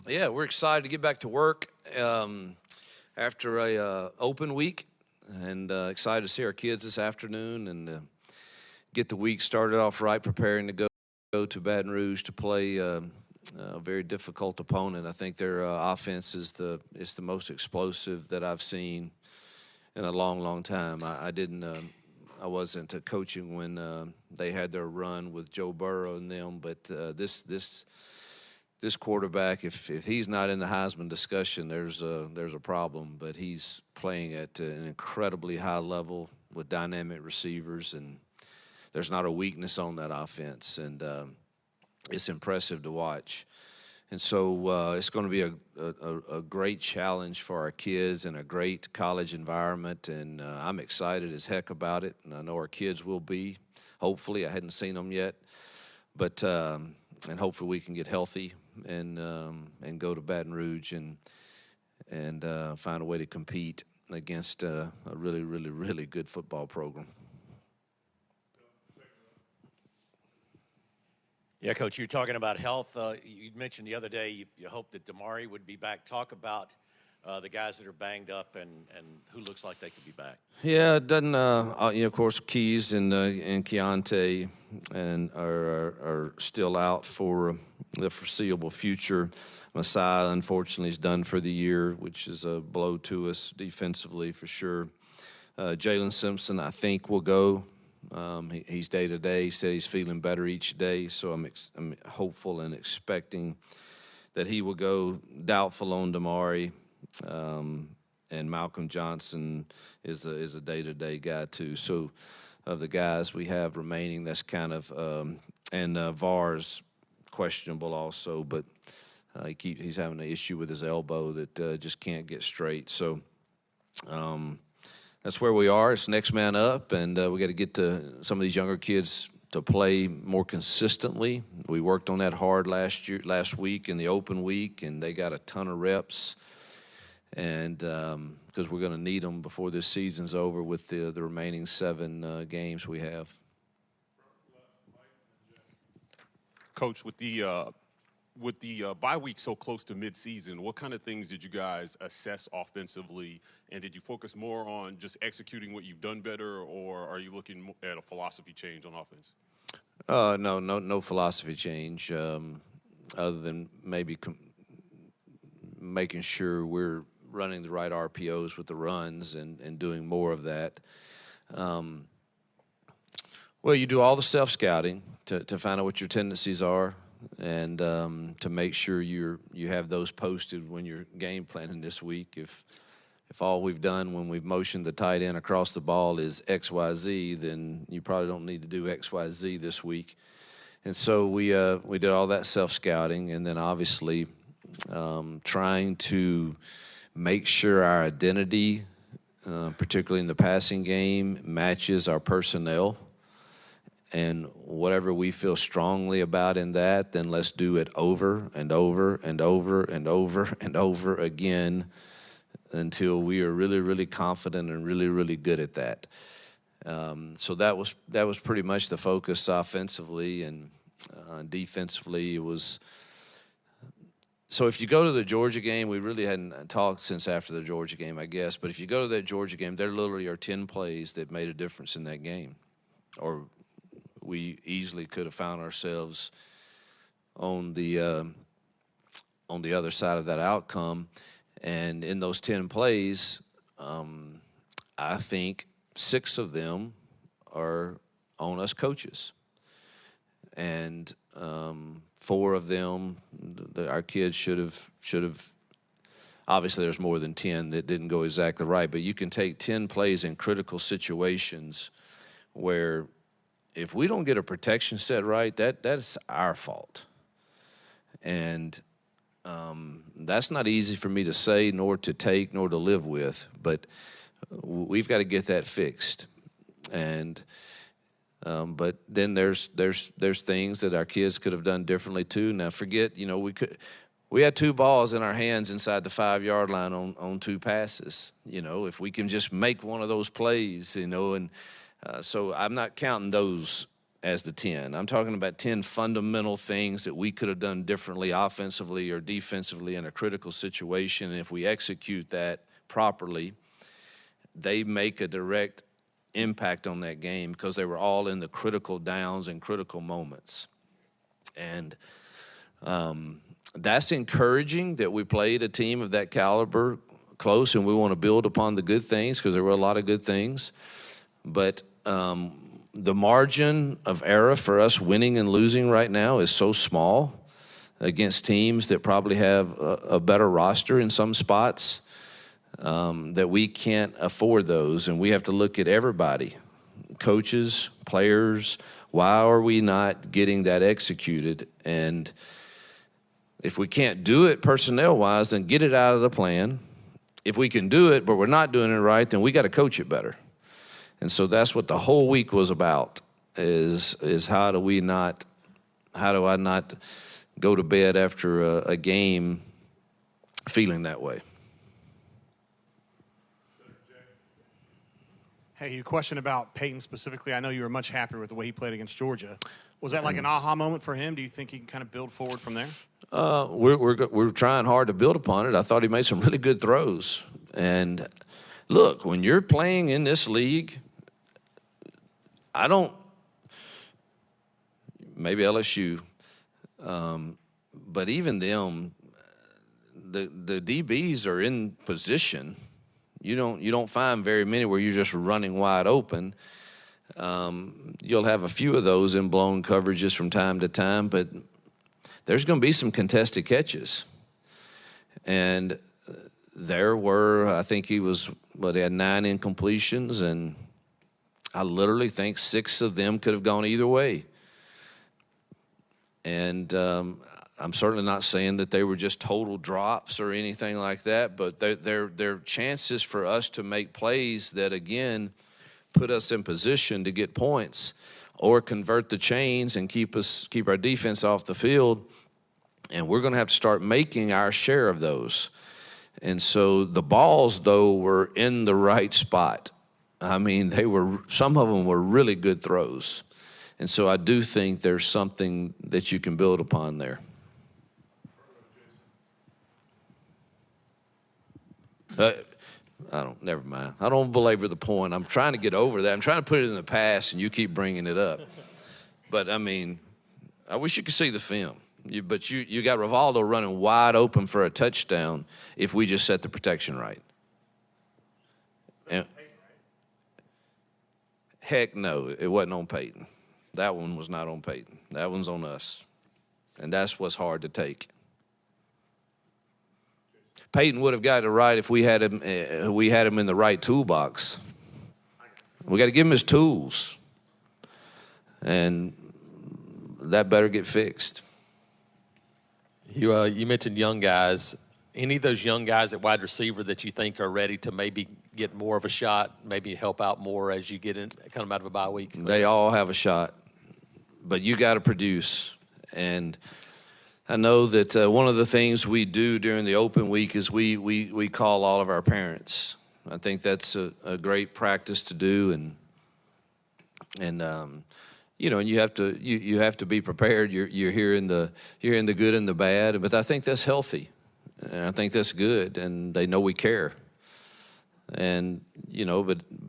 Yeah, we're excited to get back to work after a open week, and excited to see our kids this afternoon and get the week started off right, preparing to go to Baton Rouge to play a very difficult opponent. I think their offense is the most explosive that I've seen in a long, long time. I wasn't coaching when they had their run with Joe Burrow and them, but this quarterback, if he's not in the Heisman discussion, there's a problem. But he's playing at an incredibly high level with dynamic receivers, and there's not a weakness on that offense, and it's impressive to watch. And so it's going to be a great challenge for our kids and a great college environment, and I'm excited as heck about it, and I know our kids will be. Hopefully, I hadn't seen them yet, but and hopefully we can get healthy and go to Baton Rouge and find a way to compete against a really, really, really good football program. Yeah, Coach, you're talking about health. You mentioned the other day you hope that Damari would be back. Talk about the guys that are banged up and who looks like they could be back. Yeah, it doesn't. Of course, Keys and Keontae and are still out for the foreseeable future. Messiah, unfortunately, is done for the year, which is a blow to us defensively for sure. Jalen Simpson, I think, will go. He's day to day. He said he's feeling better each day, so I'm hopeful and expecting that he will go. Doubtful on Damari, and Malcolm Johnson is a day to day guy too. So of the guys we have remaining, that's kind of and Var's questionable also, but he's having an issue with his elbow that just can't get straight. So. That's where we are. It's next man up, and we got to get to some of these younger kids to play more consistently. We worked on that hard last week in the open week, and they got a ton of reps. And because we're going to need them before this season's over with the remaining 7 games we have. Coach, with the bye week so close to midseason, what kind of things did you guys assess offensively, and did you focus more on just executing what you've done better, or are you looking at a philosophy change on offense? No philosophy change, other than maybe making sure we're running the right RPOs with the runs and doing more of that. Well, you do all the self-scouting to find out what your tendencies are, and to make sure you have those posted when you're game planning this week. If all we've done when we've motioned the tight end across the ball is XYZ, then you probably don't need to do XYZ this week. And so we did all that self-scouting, and then obviously trying to make sure our identity, particularly in the passing game, matches our personnel. And whatever we feel strongly about in that, then let's do it over and over and over and over and over again until we are really, really confident and really, really good at that. So that was pretty much the focus offensively, and defensively it was. So if you go to the Georgia game, we really hadn't talked since after the Georgia game, I guess. But if you go to that Georgia game, there literally are 10 plays that made a difference in that game, or we easily could have found ourselves on the other side of that outcome. And in those 10 plays, I think 6 of them are on us coaches. And 4 of them, our kids should have. Obviously, there's more than 10 that didn't go exactly right, but you can take 10 plays in critical situations where if we don't get a protection set right, that's our fault. And that's not easy for me to say, nor to take, nor to live with, but we've got to get that fixed. And but then there's things that our kids could have done differently too. Now forget, we had 2 balls in our hands inside the 5-yard line on 2 passes. If we can just make one of those plays, and so I'm not counting those as the 10. I'm talking about 10 fundamental things that we could have done differently offensively or defensively in a critical situation. And if we execute that properly, they make a direct impact on that game because they were all in the critical downs and critical moments. And that's encouraging that we played a team of that caliber close, and we want to build upon the good things because there were a lot of good things. But the margin of error for us winning and losing right now is so small against teams that probably have a better roster in some spots that we can't afford those. And we have to look at everybody, coaches, players. Why are we not getting that executed? And if we can't do it personnel-wise, then get it out of the plan. If we can do it, but we're not doing it right, then we got to coach it better. And so that's what the whole week was about, is how do I not go to bed after a game feeling that way? Hey, your question about Peyton specifically, I know you were much happier with the way he played against Georgia. Was that like an aha moment for him? Do you think he can kind of build forward from there? We're trying hard to build upon it. I thought he made some really good throws. And look, when you're playing in this league, maybe LSU, but even them, the DBs are in position. You don't find very many where you're just running wide open. You'll have a few of those in blown coverages from time to time, but there's going to be some contested catches. And there were, I think he had 9 incompletions, and I literally think 6 of them could have gone either way. And I'm certainly not saying that they were just total drops or anything like that, but they're chances for us to make plays that, again, put us in position to get points or convert the chains and keep our defense off the field. And we're going to have to start making our share of those. And so the balls, though, were in the right spot. I mean, some of them were really good throws. And so I do think there's something that you can build upon there. Never mind. I don't belabor the point. I'm trying to get over that. I'm trying to put it in the past, and you keep bringing it up. But, I mean, I wish you could see the film. But you got Rivaldo running wide open for a touchdown if we just set the protection right. And, heck no, it wasn't on Peyton. That one was not on Peyton. That one's on us. And that's what's hard to take. Peyton would have got it right if we had him in the right toolbox. We got to give him his tools. And that better get fixed. You mentioned young guys. Any of those young guys at wide receiver that you think are ready to maybe get more of a shot, maybe help out more as you come out of a bye week? They all have a shot, but you got to produce. And I know that one of the things we do during the open week is we call all of our parents. I think that's a great practice to do, and you have to be prepared. You're hearing the good and the bad, but I think that's healthy, and I think that's good, and they know we care. And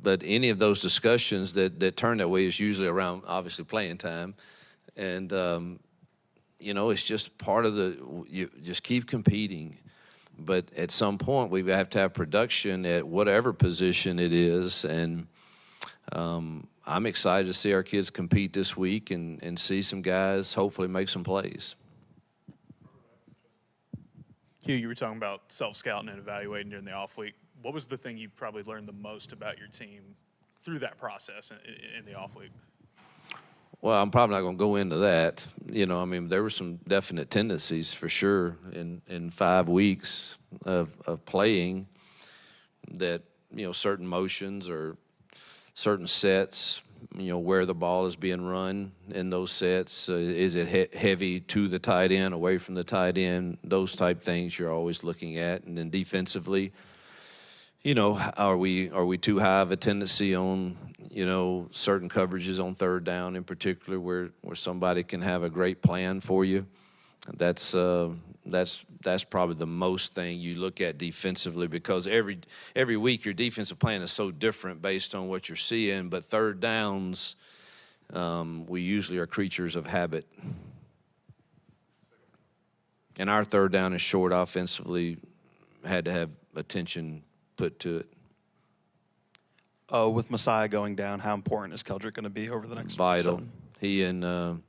but any of those discussions that turn that way is usually around obviously playing time, and it's just part of you just keep competing. But at some point we have to have production at whatever position it is, and I'm excited to see our kids compete this week and see some guys hopefully make some plays. Hugh, you were talking about self-scouting and evaluating during the off week. What was the thing you probably learned the most about your team through that process in the off week? Well, I'm probably not going to go into that. There were some definite tendencies for sure in 5 weeks of playing that, certain motions or certain sets, where the ball is being run in those sets. Is it heavy to the tight end, away from the tight end? Those type things you're always looking at. And then defensively, are we too high of a tendency on, certain coverages on third down in particular where somebody can have a great plan for you? That's probably the most thing you look at defensively, because every week your defensive plan is so different based on what you're seeing. But third downs, we usually are creatures of habit. And our third down is short offensively, had to have attention put to it. With Messiah going down, how important is Keldrick going to be over the next Vital. 7?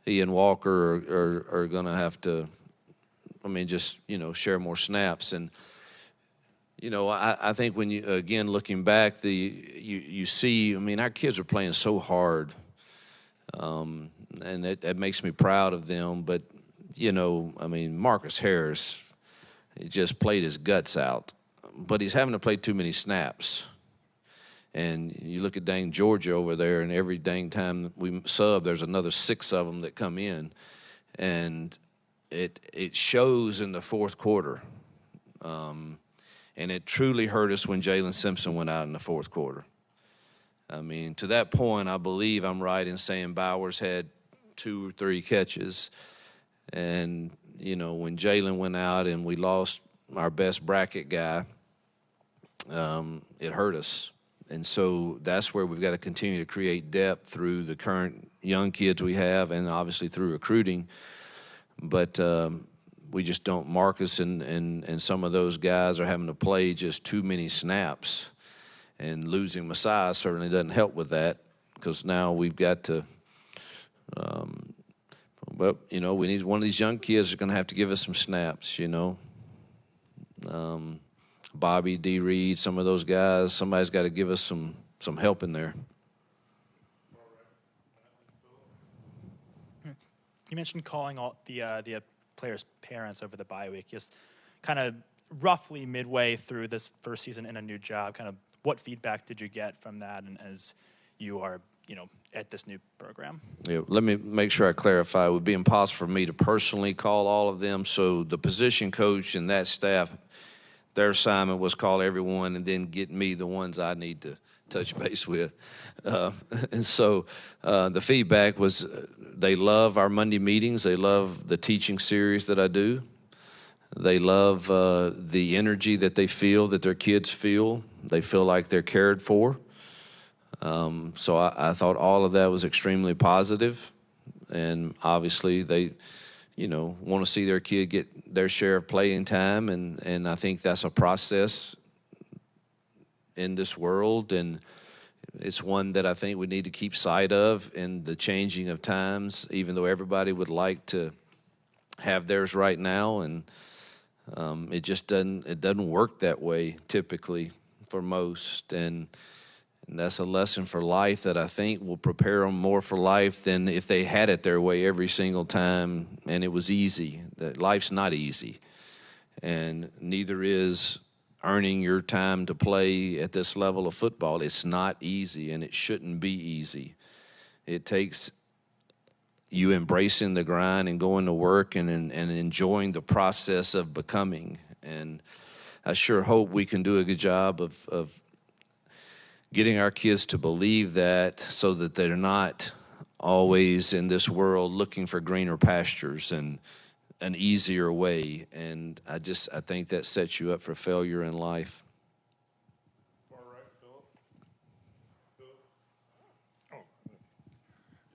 He and Walker are going to have to, share more snaps. And, I think when you, again, looking back, you see, our kids are playing so hard. And that makes me proud of them. But, Marcus Harris, he just played his guts out. But he's having to play too many snaps. And you look at dang Georgia over there, and every dang time we sub, there's another 6 of them that come in. And it shows in the fourth quarter. And it truly hurt us when Jalen Simpson went out in the fourth quarter. To that point, I believe I'm right in saying Bowers had 2 or 3 catches. And, when Jalen went out and we lost our best bracket guy, it hurt us. And so that's where we've got to continue to create depth through the current young kids we have and obviously through recruiting. But we just don't. Marcus and some of those guys are having to play just too many snaps. And losing Messiah certainly doesn't help with that, because now we've got to we need one of these young kids are going to have to give us some snaps, Bobby, D. Reed, some of those guys, somebody's got to give us some help in there. You mentioned calling all the players' parents over the bye week. Just kind of roughly midway through this first season in a new job, kind of what feedback did you get from that, and as you are, at this new program? Yeah, let me make sure I clarify. It would be impossible for me to personally call all of them. So the position coach and that staff, their assignment was call everyone and then get me the ones I need to touch base with. And so the feedback was they love our Monday meetings. They love the teaching series that I do. They love the energy that they feel, that their kids feel. They feel like they're cared for. So I thought all of that was extremely positive. And obviously they, want to see their kid get their share of playing time. And I think that's a process in this world. And it's one that I think we need to keep sight of in the changing of times, even though everybody would like to have theirs right now. And it just doesn't work that way typically for most. And that's a lesson for life that I think will prepare them more for life than if they had it their way every single time and it was easy. That life's not easy. And neither is earning your time to play at this level of football. It's not easy, and it shouldn't be easy. It takes you embracing the grind and going to work and enjoying the process of becoming. And I sure hope we can do a good job of getting our kids to believe that, so that they're not always in this world looking for greener pastures and an easier way. And I think that sets you up for failure in life. Far right,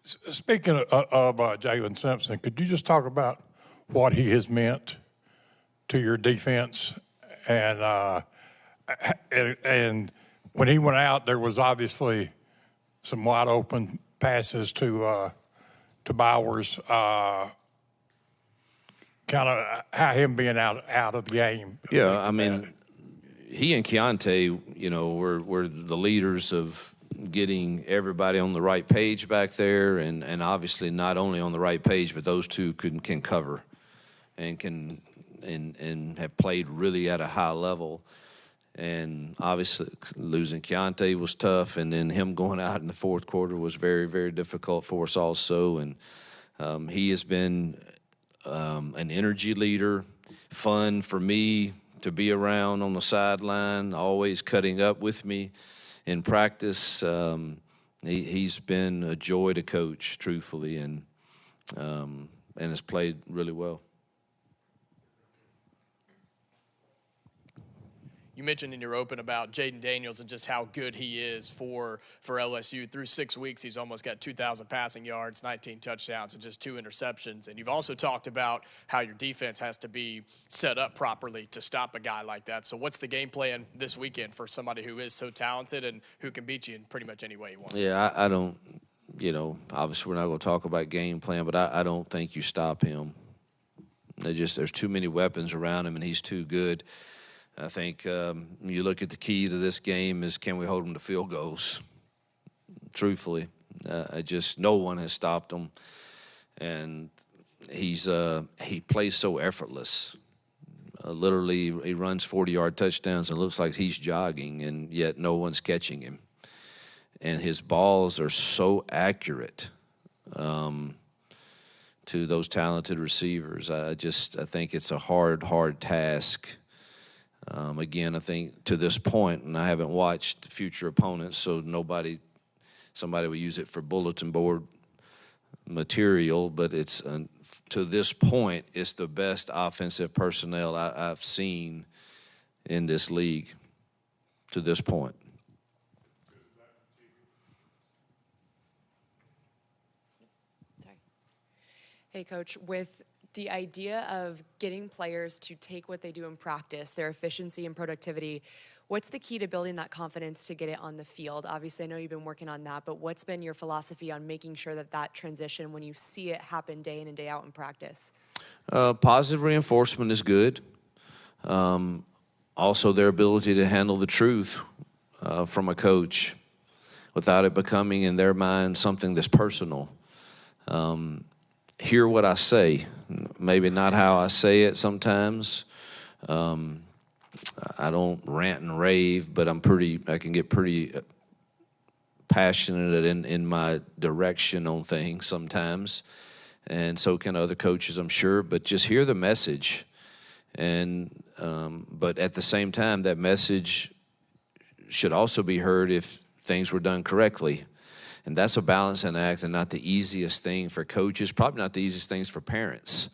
Philip. Speaking of Jalen Simpson, could you just talk about what he has meant to your defense? And when he went out, there was obviously some wide open passes to Bowers. Kind of how him being out of the game. Yeah, he and Keontae, were the leaders of getting everybody on the right page back there, and obviously not only on the right page, but those two can cover and can and have played really at a high level. And obviously losing Keontae was tough, and then him going out in the fourth quarter was very, very difficult for us also. And he has been an energy leader, fun for me to be around on the sideline, always cutting up with me in practice. He's been a joy to coach, truthfully, and has played really well. You mentioned in your open about Jaden Daniels and just how good he is for LSU. Through 6 weeks, he's almost got 2,000 passing yards, 19 touchdowns, and just 2 interceptions. And you've also talked about how your defense has to be set up properly to stop a guy like that. So what's the game plan this weekend for somebody who is so talented and who can beat you in pretty much any way he wants? Yeah, I don't, obviously we're not going to talk about game plan, but I don't think you stop him. There's too many weapons around him, and he's too good. I think you look at the key to this game is, can we hold him to field goals? Truthfully, no one has stopped him, and he plays so effortless. Literally, he runs 40-yard touchdowns and it looks like he's jogging, and yet no one's catching him. And his balls are so accurate to those talented receivers. I think it's a hard task. Again, I think to this point, and I haven't watched future opponents, so somebody will use it for bulletin board material, but it's to this point, it's the best offensive personnel I've seen in this league to this point. Sorry. Hey, Coach, with the idea of getting players to take what they do in practice, their efficiency and productivity, what's the key to building that confidence to get it on the field? Obviously, I know you've been working on that, but what's been your philosophy on making sure that transition, when you see it happen day in and day out in practice? Positive reinforcement is good. Also, their ability to handle the truth from a coach without it becoming, in their mind, something that's personal. Hear what I say, maybe not how I say it sometimes. I don't rant and rave, but I can get pretty passionate in my direction on things sometimes, and so can other coaches, I'm sure. But just hear the message, and but at the same time, that message should also be heard if things were done correctly. And that's a balancing act, and not the easiest thing for coaches, probably not the easiest things for parents.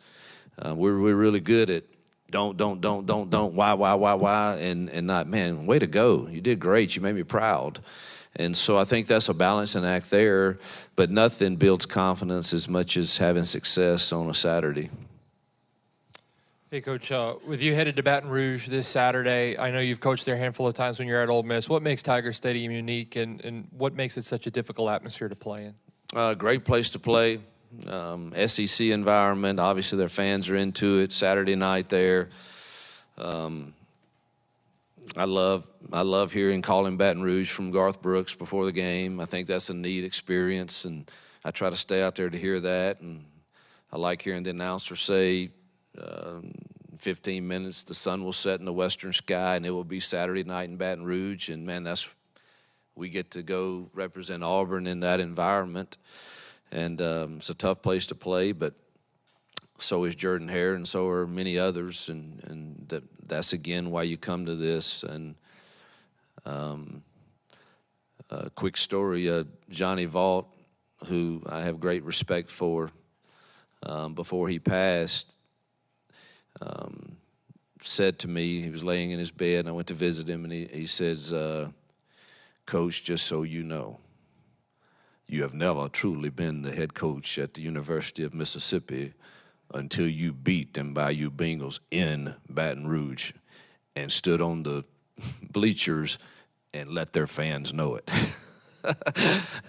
We're really good at don't, why, and not, man, way to go. You did great. You made me proud. And so I think that's a balancing act there, but nothing builds confidence as much as having success on a Saturday. Hey, Coach, with you headed to Baton Rouge this Saturday, I know you've coached there a handful of times when you're at Ole Miss. What makes Tiger Stadium unique, and what makes it such a difficult atmosphere to play in? Great place to play. SEC environment. Obviously, their fans are into it. Saturday night there. I love hearing Calling Baton Rouge from Garth Brooks before the game. I think that's a neat experience, and I try to stay out there to hear that. And I like hearing the announcer say, 15 minutes, the sun will set in the western sky, and it will be Saturday night in Baton Rouge. And, man, we get to go represent Auburn in that environment. And it's a tough place to play, but so is Jordan-Hare, and so are many others. And that's, again, why you come to this. And a quick story, Johnny Vaught, who I have great respect for, before he passed, said to me, he was laying in his bed, and I went to visit him, and he says, Coach, just so you know, you have never truly been the head coach at the University of Mississippi until you beat them Bayou Bengals in Baton Rouge and stood on the bleachers and let their fans know it.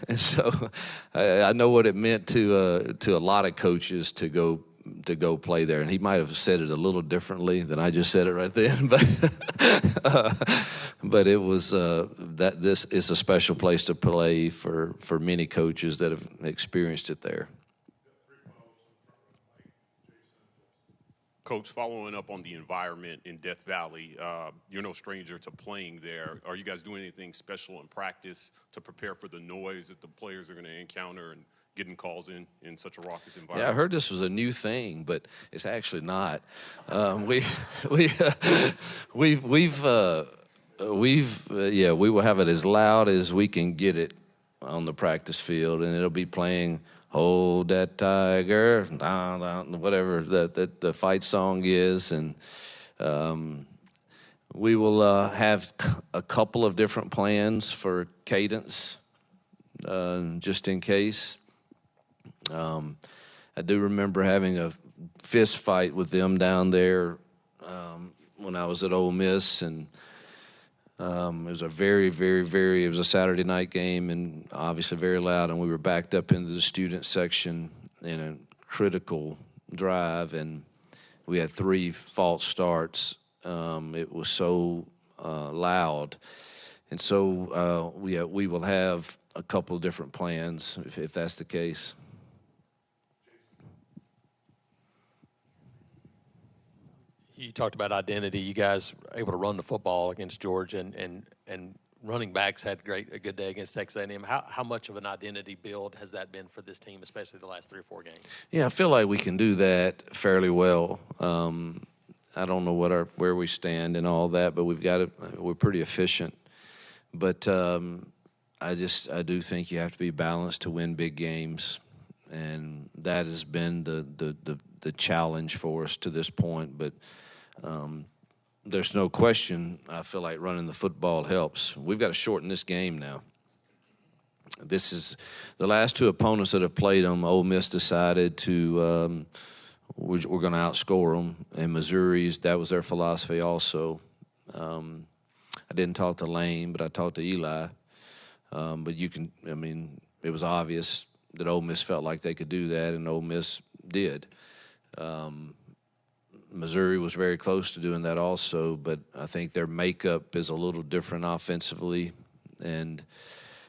And so I know what it meant to a lot of coaches to go play there, and he might have said it a little differently than I just said it right then, but it was that this is a special place to play for many coaches that have experienced it there. Coach, following up on the environment in Death Valley, you're no stranger to playing there. Are you guys doing anything special in practice to prepare for the noise that the players are going to encounter, and getting calls in such a raucous environment? Yeah, I heard this was a new thing, but it's actually not. We will have it as loud as we can get it on the practice field, and it'll be playing "Hold That Tiger," whatever the fight song is, and we will have a couple of different plans for cadence, just in case. I do remember having a fist fight with them down there when I was at Ole Miss, and it was a it was a Saturday night game, and obviously very loud, and we were backed up into the student section in a critical drive, and we had 3 false starts. It was so loud, and so we will have a couple of different plans if that's the case. You talked about identity. You guys were able to run the football against Georgia, and running backs had a good day against Texas A&M. How much of an identity build has that been for this team, especially the last 3 or 4 games? Yeah, I feel like we can do that fairly well. I don't know where we stand and all that, but we're pretty efficient. But I do think you have to be balanced to win big games, and that has been the challenge for us to this point. But there's no question, I feel like running the football helps. We've got to shorten this game now. This is the last 2 opponents that have played them. Ole Miss decided to we're going to outscore them, and Missouri's, that was their philosophy also. I didn't talk to Lane, but I talked to Eli. But it was obvious that Ole Miss felt like they could do that, and Ole Miss did. Missouri was very close to doing that also, but I think their makeup is a little different offensively, and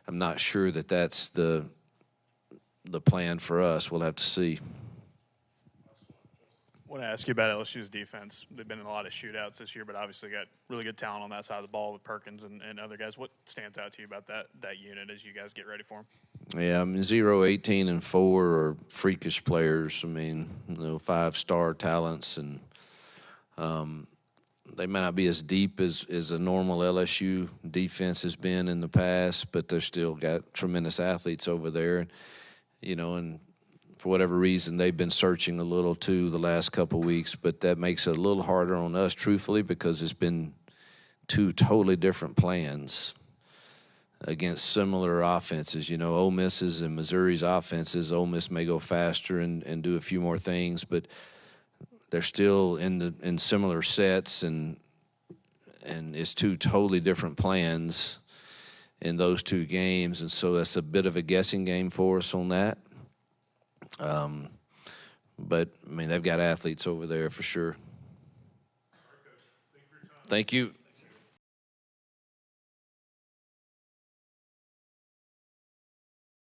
I'm not sure that that's the plan for us. We'll have to see. I want to ask you about LSU's defense. They've been in a lot of shootouts this year, but obviously got really good talent on that side of the ball with Perkins and other guys. What stands out to you about that unit as you guys get ready for them? Yeah, 0, 18, and 4 are freakish players. 5-star talents, and they may not be as deep as a normal LSU defense has been in the past, but they've still got tremendous athletes over there. And for whatever reason, they've been searching a little too the last couple of weeks, but that makes it a little harder on us, truthfully, because it's been 2 totally different plans against similar offenses. Ole Miss's and Missouri's offenses, Ole Miss may go faster and do a few more things, but they're still in similar sets, and it's 2 totally different plans in those 2 games, and so that's a bit of a guessing game for us on that. But they've got athletes over there for sure. Thank you.